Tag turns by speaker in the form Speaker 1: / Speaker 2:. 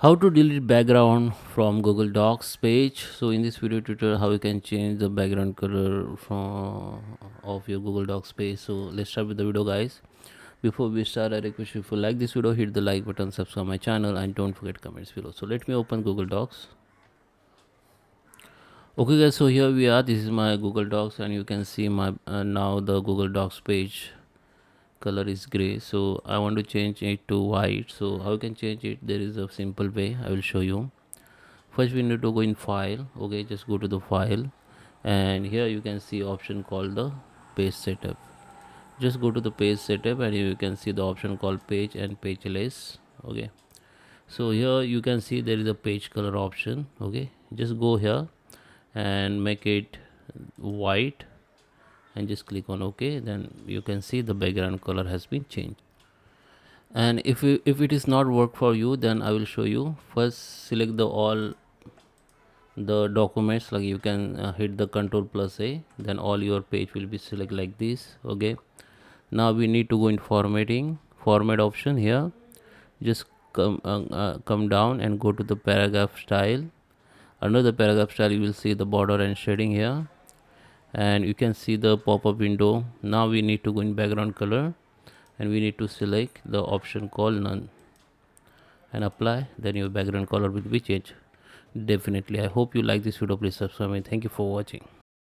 Speaker 1: How to delete background from Google Docs page. So in this video tutorial, how you can change the background color from of your Google Docs page. So let's start with the video, guys. Before we start, I request you, if you like this video, hit the like button, subscribe my channel, and don't forget comments below. So let me open Google Docs. Okay guys, so here we are. This is my Google Docs, and you can see my now the Google Docs page color is gray. So I want to change it to white. So how you can change it? There is a simple way. I will show you. First we need to go in file. Okay, just go to the file, and here you can see option called the page setup. Just go to the page setup, and you can see the option called page and page list. Okay, so here you can see there is a page color option. Okay, just go here and make it white and just click on OK. Then you can see the background color has been changed. And if it is not work for you, then I will show you. First select the all the documents, like you can hit the control plus A, then all your page will be select like this. Okay, now we need to go in format option. Here just come down and go to the paragraph style. Under the paragraph style you will see the border and shading here, and you can see the pop-up window. Now we need to go in background color, and we need to select the option called none and apply. Then your background color will be changed. Definitely, I hope you like this video. Please subscribe me. Thank you for watching.